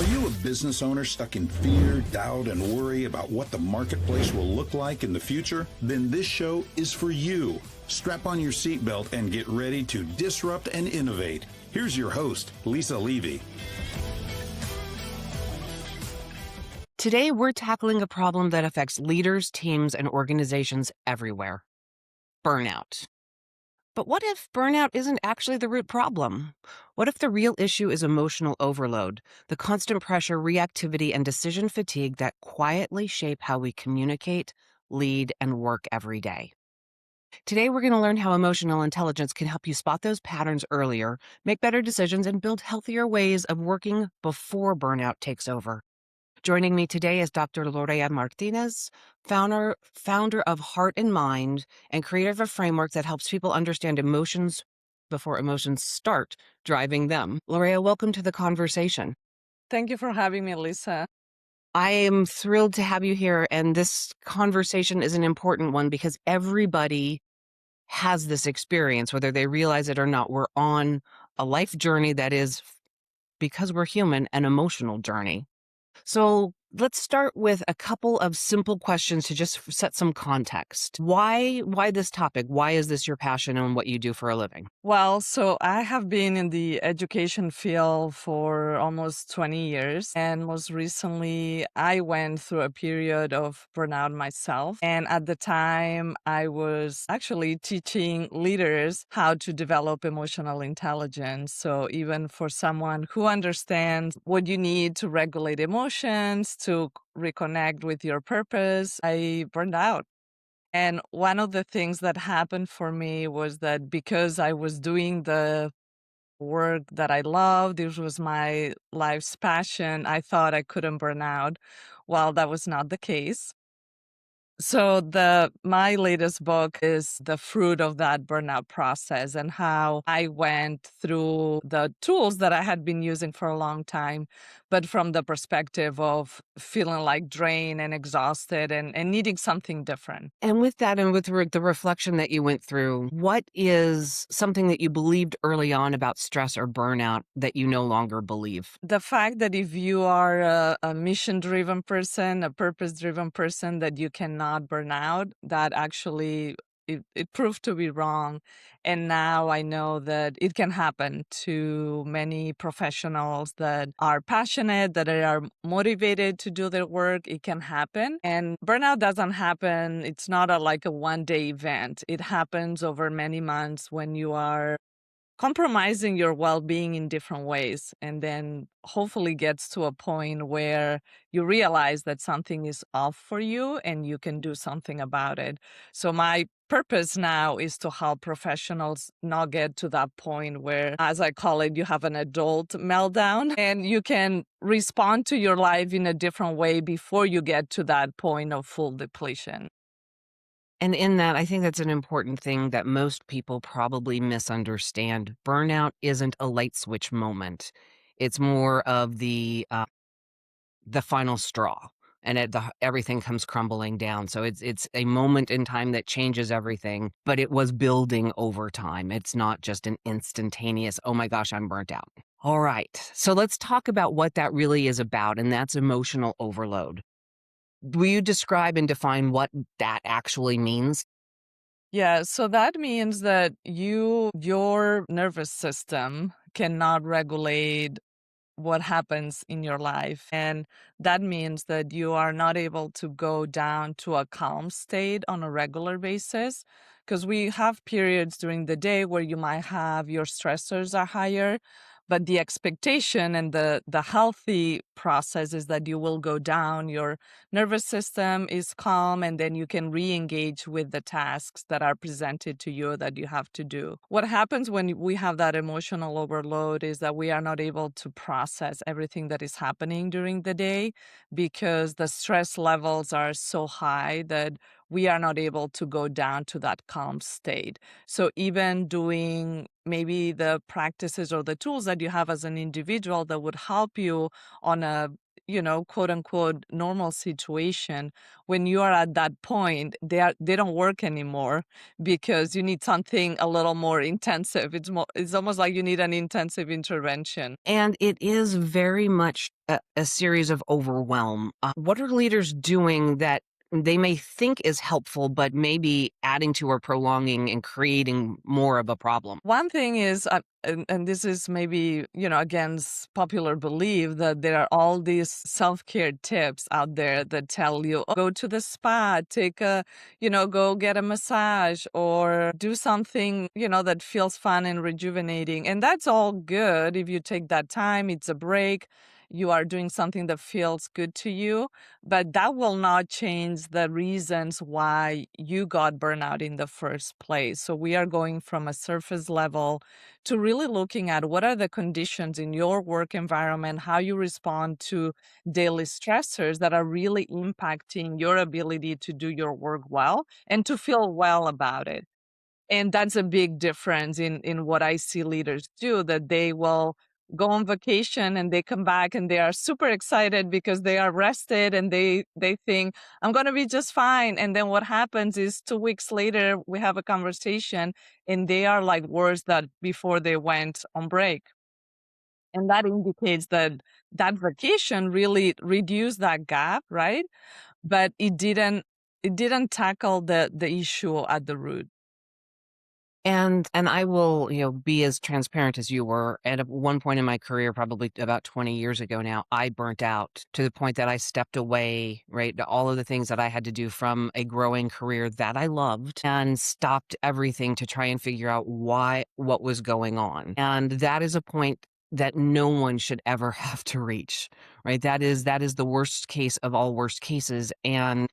Are you a business owner stuck in fear, doubt, and worry about what the marketplace will look like in the future? Then this show is for you. Strap on your seatbelt and get ready to disrupt and innovate. Here's your host, Lisa Levy. Today, we're tackling a problem that affects leaders, teams, and organizations everywhere: burnout. But what if burnout isn't actually the root problem? What if the real issue is emotional overload, the constant pressure, reactivity, and decision fatigue that quietly shape how we communicate, lead, and work every day? Today, we're going to learn how emotional intelligence can help you spot those patterns earlier, make better decisions, and build healthier ways of working before burnout takes over. Joining me today is Dr. Lorea Martinez, founder of Heart and Mind, and creator of a framework that helps people understand emotions before emotions start driving them. Lorea, welcome to the conversation. Thank you for having me, Lisa. I am thrilled to have you here, and this conversation is an important one because everybody has this experience, whether they realize it or not. We're on a life journey that is, because we're human, an emotional journey. So let's start with a couple of simple questions to just set some context. Why this topic? Why is this your passion and what you do for a living? Well, so I have been in the education field for almost 20 years. And most recently, I went through a period of burnout myself. And at the time, I was actually teaching leaders how to develop emotional intelligence. So even for someone who understands what you need to regulate emotions, to reconnect with your purpose, I burned out. And one of the things that happened for me was that because I was doing the work that I loved, this was my life's passion, I thought I couldn't burn out. Well, that was not the case. So my latest book is the fruit of that burnout process and how I went through the tools that I had been using for a long time, but from the perspective of feeling like drained and exhausted and needing something different. And with that, and with the reflection that you went through, what is something that you believed early on about stress or burnout that you no longer believe? The fact that if you are a mission-driven person, a purpose-driven person, that you cannot burn out, that actually it proved to be wrong. And now I know that it can happen to many professionals that are passionate, that are motivated to do their work. It can happen. And burnout doesn't happen. It's not like a one-day event. It happens over many months when you are compromising your well-being in different ways, and then hopefully gets to a point where you realize that something is off for you and you can do something about it. So my purpose now is to help professionals not get to that point where, as I call it, you have an adult meltdown and you can respond to your life in a different way before you get to that point of full depletion. And in that, I think that's an important thing that most people probably misunderstand. Burnout isn't a light switch moment. It's more of the final straw, and everything comes crumbling down. So it's a moment in time that changes everything, but it was building over time. It's not just an instantaneous, oh my gosh, I'm burnt out. All right, so let's talk about what that really is about, and that's emotional overload. Will you describe and define what that actually means? Yeah, so that means that your nervous system cannot regulate what happens in your life. And that means that you are not able to go down to a calm state on a regular basis. Because we have periods during the day where you might have your stressors are higher, but the expectation and the healthy process is that you will go down, your nervous system is calm, and then you can re-engage with the tasks that are presented to you that you have to do. What happens when we have that emotional overload is that we are not able to process everything that is happening during the day because the stress levels are so high that we are not able to go down to that calm state. So even doing maybe the practices or the tools that you have as an individual that would help you on a quote unquote normal situation, when you are at that point, they don't work anymore because you need something a little more intensive. It's almost like you need an intensive intervention. And it is very much a series of overwhelm. What are leaders doing that they may think is helpful, but maybe adding to or prolonging and creating more of a problem? One thing is, and this is maybe, against popular belief, that there are all these self-care tips out there that tell you, "Oh, go to the spa, go get a massage, or do something, that feels fun and rejuvenating." And that's all good if you take that time, it's a break, you are doing something that feels good to you, but that will not change the reasons why you got burnout in the first place. So we are going from a surface level to really looking at what are the conditions in your work environment, how you respond to daily stressors that are really impacting your ability to do your work well and to feel well about it. And that's a big difference in what I see leaders do, that they will go on vacation and they come back and they are super excited because they are rested and they think, "I'm going to be just fine." And then what happens is 2 weeks later, we have a conversation and they are like worse than before they went on break. And that indicates that that vacation really reduced that gap, right? But it didn't tackle the issue at the root. And I will, be as transparent as you were. At one point in my career, probably about 20 years ago now, I burnt out to the point that I stepped away, right? To all of the things that I had to do from a growing career that I loved, and stopped everything to try and figure out what was going on. And that is a point that no one should ever have to reach, right? That is the worst case of all worst cases. And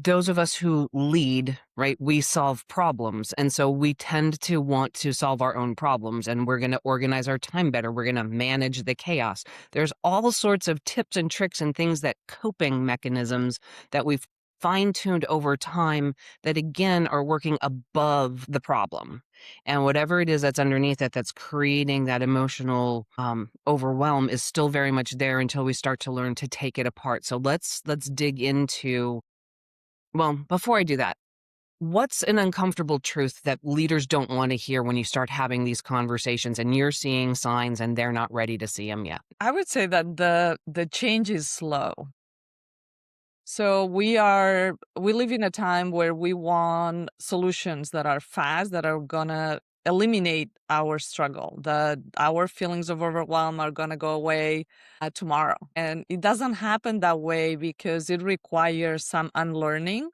those of us who lead, right, we solve problems. And so we tend to want to solve our own problems, and we're going to organize our time better. We're going to manage the chaos. There's all sorts of tips and tricks and things, that coping mechanisms that we've fine-tuned over time, that again are working above the problem. And whatever it is that's underneath it, that's creating that emotional overwhelm, is still very much there until we start to learn to take it apart. So let's dig into, well, before I do that, what's an uncomfortable truth that leaders don't want to hear when you start having these conversations and you're seeing signs and they're not ready to see them yet? I would say that the change is slow. So we live in a time where we want solutions that are fast, that are gonna eliminate our struggle, that our feelings of overwhelm are gonna go away tomorrow. And it doesn't happen that way because it requires some unlearning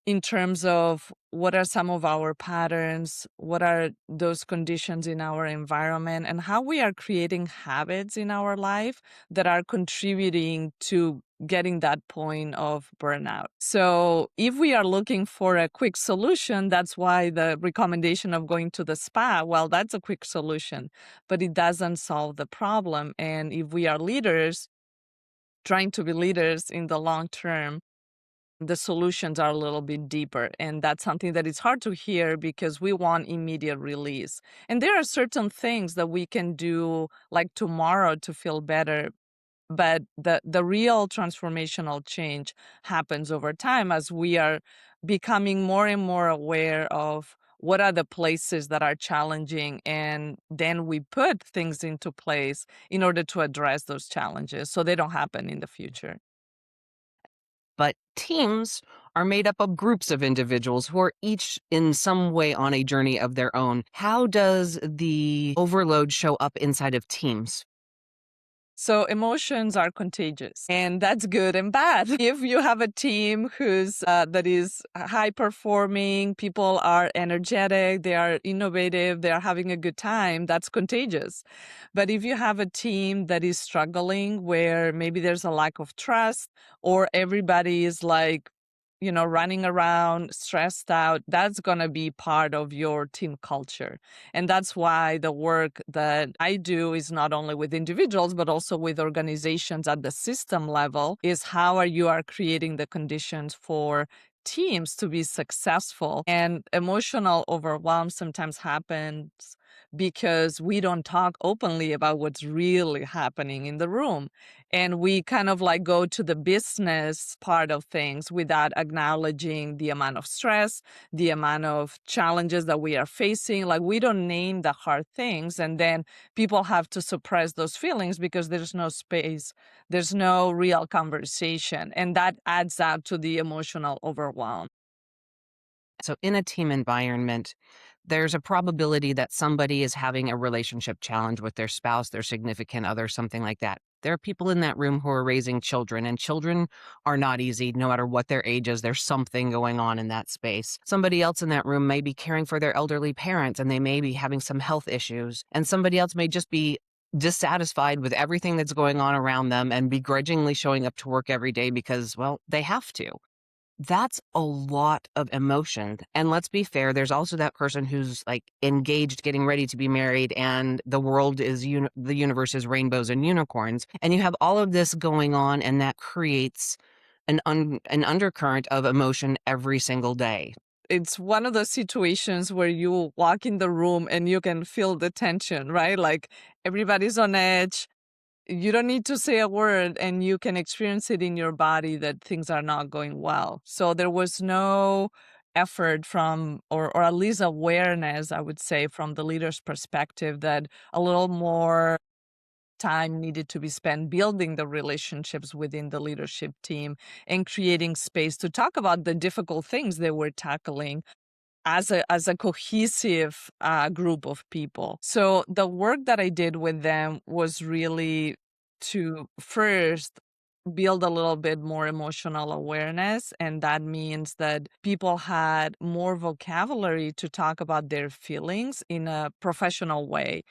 in terms of what are some of our patterns, what are those conditions in our environment, and how we are creating habits in our life that are contributing to getting that point of burnout. So if we are looking for a quick solution, that's why the recommendation of going to the spa, well, that's a quick solution, but it doesn't solve the problem. And if we are leaders, trying to be leaders in the long term, the solutions are a little bit deeper. And that's something that is hard to hear because we want immediate release. And there are certain things that we can do like tomorrow to feel better. But the real transformational change happens over time as we are becoming more and more aware of what are the places that are challenging. And then we put things into place in order to address those challenges so they don't happen in the future. But teams are made up of groups of individuals who are each in some way on a journey of their own. How does the overload show up inside of teams? So emotions are contagious, and that's good and bad. If you have a team that is high performing, people are energetic, they are innovative, they are having a good time, that's contagious. But if you have a team that is struggling, where maybe there's a lack of trust, or everybody is like, running around, stressed out, that's going to be part of your team culture. And that's why the work that I do is not only with individuals, but also with organizations at the system level, is how you are creating the conditions for teams to be successful. And emotional overwhelm sometimes happens because we don't talk openly about what's really happening in the room. And we kind of like go to the business part of things without acknowledging the amount of stress, the amount of challenges that we are facing. Like we don't name the hard things. And then people have to suppress those feelings because there's no space, there's no real conversation. And that adds up to the emotional overwhelm. So, in a team environment, there's a probability that somebody is having a relationship challenge with their spouse, their significant other, something like that. There are people in that room who are raising children, and children are not easy no matter what their age is. There's something going on in that space. Somebody else in that room may be caring for their elderly parents, and they may be having some health issues. And somebody else may just be dissatisfied with everything that's going on around them and begrudgingly showing up to work every day because, well, they have to. That's a lot of emotion. And let's be fair, there's also that person who's like engaged, getting ready to be married, and the world is, the universe is rainbows and unicorns. And you have all of this going on, and that creates an undercurrent of emotion every single day. It's one of those situations where you walk in the room and you can feel the tension, right? Like everybody's on edge. You don't need to say a word and you can experience it in your body that things are not going well. So there was no effort from, or at least awareness, I would say, from the leader's perspective that a little more time needed to be spent building the relationships within the leadership team and creating space to talk about the difficult things they were tackling as a cohesive group of people. So the work that I did with them was really to first build a little bit more emotional awareness. And that means that people had more vocabulary to talk about their feelings in a professional way.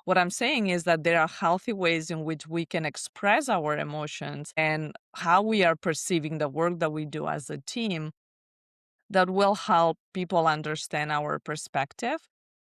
What I'm saying is that there are healthy ways in which we can express our emotions and how we are perceiving the work that we do as a team that will help people understand our perspective.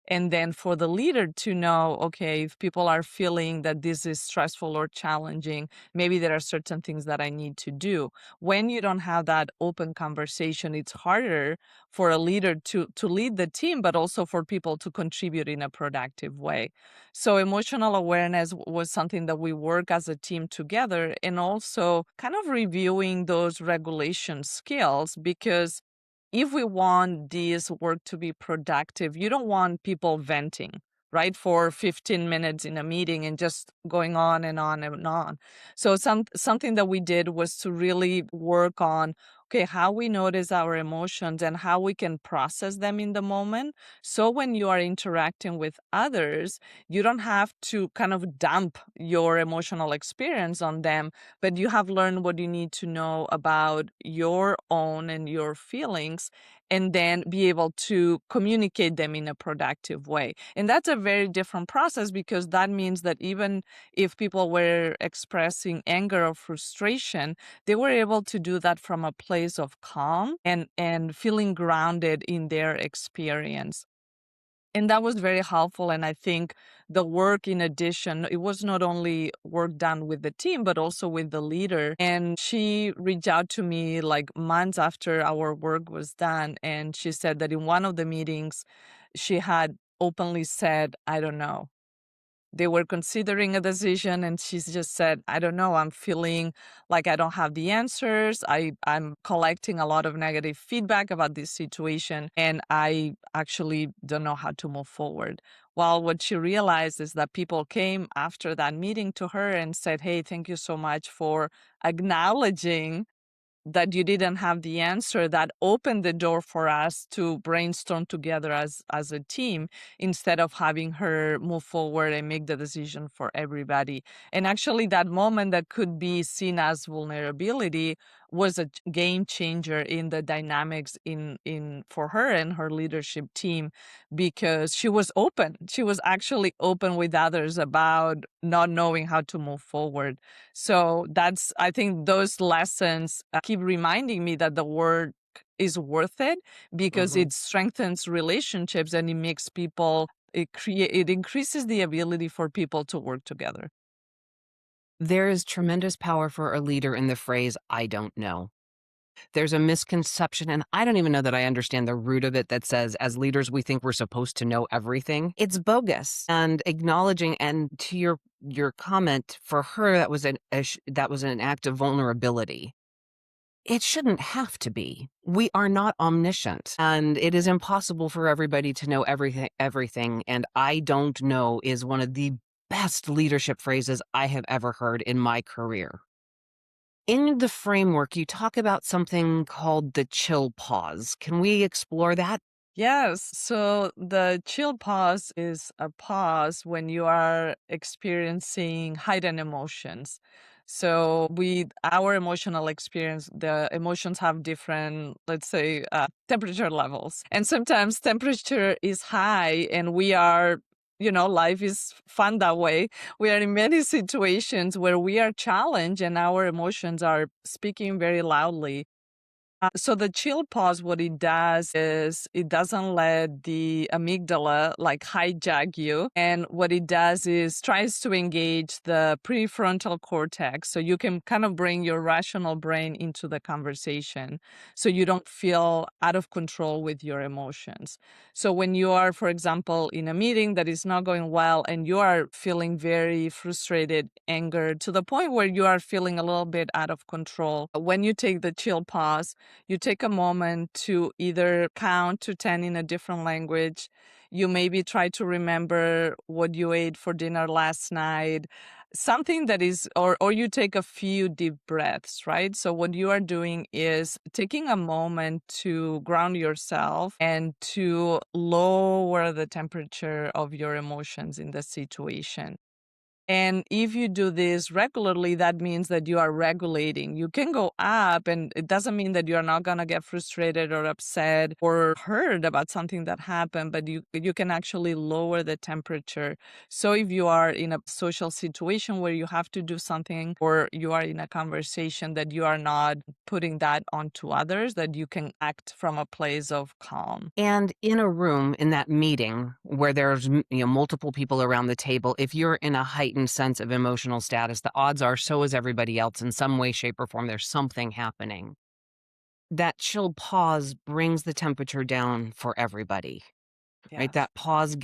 And then for the leader to know, okay, if people are feeling that this is stressful or challenging, maybe there are certain things that I need to do. When you don't have that open conversation, it's harder for a leader to lead the team, but also for people to contribute in a productive way. So emotional awareness was something that we work as a team together, and also kind of reviewing those regulation skills, because if we want this work to be productive, you don't want people venting, right, for 15 minutes in a meeting and just going on and on and on. So something that we did was to really work on, okay, how we notice our emotions and how we can process them in the moment. So when you are interacting with others, you don't have to kind of dump your emotional experience on them, but you have learned what you need to know about your own and your feelings, and then be able to communicate them in a productive way. And that's a very different process, because that means that even if people were expressing anger or frustration, they were able to do that from a place of calm and feeling grounded in their experience. And that was very helpful. And I think the work, in addition, it was not only work done with the team, but also with the leader. And she reached out to me like months after our work was done. And she said that in one of the meetings, she had openly said, I don't know. They were considering a decision, and she just said, I don't know, I'm feeling like I don't have the answers. I'm collecting a lot of negative feedback about this situation, and I actually don't know how to move forward. Well, what she realized is that people came after that meeting to her and said, hey, thank you so much for acknowledging that you didn't have the answer. That opened the door for us to brainstorm together as a team, instead of having her move forward and make the decision for everybody. And actually that moment that could be seen as vulnerability was a game changer in the dynamics in for her and her leadership team, because she was open. She was actually open with others about not knowing how to move forward. So I think those lessons keep reminding me that the work is worth it, because it strengthens relationships and it makes people, it increases the ability for people to work together. There is tremendous power for a leader in the phrase, I don't know. There's a misconception, and I don't even know that I understand the root of it, that says as leaders, we think we're supposed to know everything. It's bogus. And acknowledging, and to your comment, for her, that was an act of vulnerability. It shouldn't have to be. We are not omniscient, and it is impossible for everybody to know everything. And I don't know is one of the best leadership phrases I have ever heard in my career. In the framework, you talk about something called the chill pause. Can we explore that? Yes. So the chill pause is a pause when you are experiencing heightened emotions. So with our emotional experience, the emotions have different, let's say, temperature levels. And sometimes temperature is high and we are, life is fun that way. We are in many situations where we are challenged and our emotions are speaking very loudly. So the chill pause, what it does is it doesn't let the amygdala like hijack you. And what it does is tries to engage the prefrontal cortex. So you can kind of bring your rational brain into the conversation so you don't feel out of control with your emotions. So when you are, for example, in a meeting that is not going well and you are feeling very frustrated, angered to the point where you are feeling a little bit out of control, when you take the chill pause, you take a moment to either count to 10 in a different language. You maybe try to remember what you ate for dinner last night, something that is, or you take a few deep breaths, right? So what you are doing is taking a moment to ground yourself and to lower the temperature of your emotions in the situation. And if you do this regularly, that means that you are regulating. You can go up, and it doesn't mean that you're not going to get frustrated or upset or hurt about something that happened, but you can actually lower the temperature. So if you are in a social situation where you have to do something, or you are in a conversation, that you are not putting that onto others, that you can act from a place of calm. And in a room, in that meeting where there's multiple people around the table, if you're in a heightened sense of emotional status, the odds are so is everybody else in some way, shape, or form. There's something happening. That chill pause brings the temperature down for everybody, right? Yes. That pause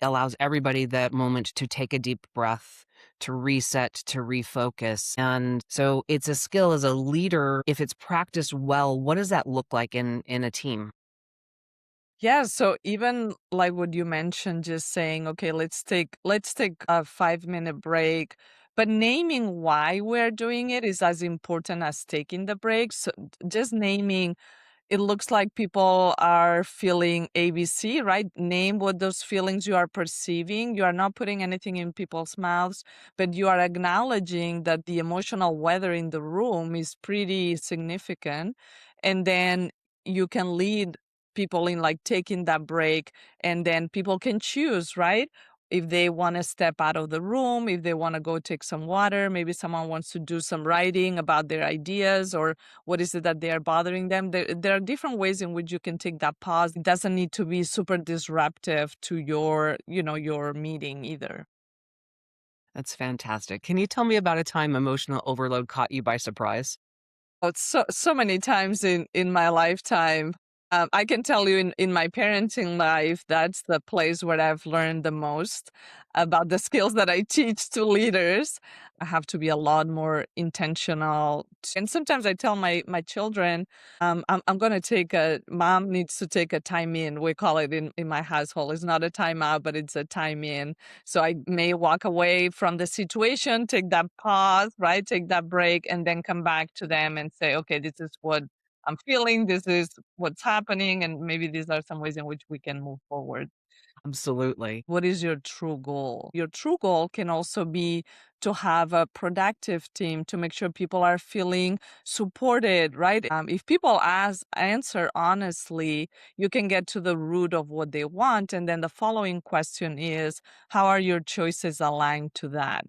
allows everybody that moment to take a deep breath, to reset, to refocus. And so it's a skill as a leader. If it's practiced well, what does that look like in a team? Yeah, so even like what you mentioned, just saying, okay, let's take a 5 minute break, but naming why we're doing it is as important as taking the break. So just naming, it looks like people are feeling ABC, right? Name what those feelings you are perceiving. You are not putting anything in people's mouths, but you are acknowledging that the emotional weather in the room is pretty significant. And then you can lead people in like taking that break, and then people can choose, right? If they want to step out of the room, if they want to go take some water, maybe someone wants to do some writing about their ideas or what is it that they are bothering them. There are different ways in which you can take that pause. It doesn't need to be super disruptive to your meeting either. That's fantastic. Can you tell me about a time emotional overload caught you by surprise? Oh, it's so many times in my lifetime. I can tell you in my parenting life, that's the place where I've learned the most about the skills that I teach to leaders. I have to be a lot more intentional. And sometimes I tell my children, I'm going to mom needs to take a time in. We call it in my household. It's not a time out, but it's a time in. So I may walk away from the situation, take that pause, right? Take that break, and then come back to them and say, okay, this is what I'm feeling, this is what's happening, and maybe these are some ways in which we can move forward. Absolutely. What is your true goal? Your true goal can also be to have a productive team, to make sure people are feeling supported, right? If people answer honestly, you can get to the root of what they want. And then the following question is, how are your choices aligned to that?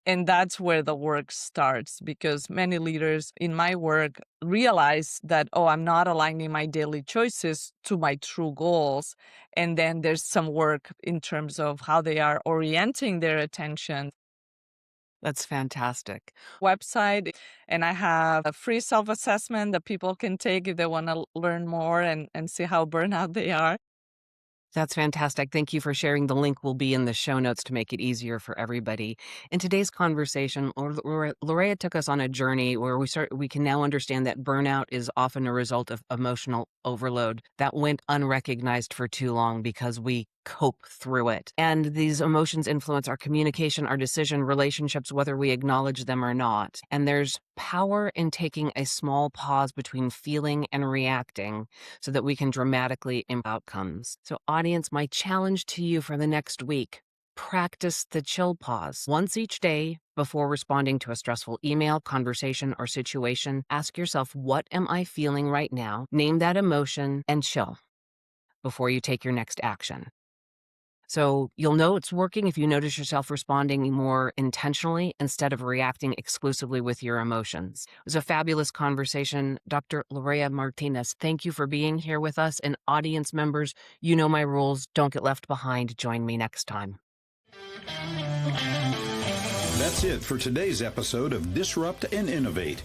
And that's where the work starts, because many leaders in my work realize that, oh, I'm not aligning my daily choices to my true goals. And then there's some work in terms of how they are orienting their attention. That's fantastic. Website, and I have a free self-assessment that people can take if they want to learn more and see how burnout they are. That's fantastic. Thank you for sharing. The link will be in the show notes to make it easier for everybody. In today's conversation, Lorea took us on a journey where we can now understand that burnout is often a result of emotional overload that went unrecognized for too long because we cope through it. And these emotions influence our communication, our decision, relationships, whether we acknowledge them or not. And there's power in taking a small pause between feeling and reacting so that we can dramatically improve outcomes. So, audience, my challenge to you for the next week: practice the chill pause. Once each day, before responding to a stressful email, conversation, or situation, ask yourself, what am I feeling right now? Name that emotion and chill before you take your next action. So you'll know it's working if you notice yourself responding more intentionally instead of reacting exclusively with your emotions. It was a fabulous conversation. Dr. Lorea Martinez, thank you for being here with us. And audience members, you know my rules. Don't get left behind. Join me next time. That's it for today's episode of Disrupt and Innovate.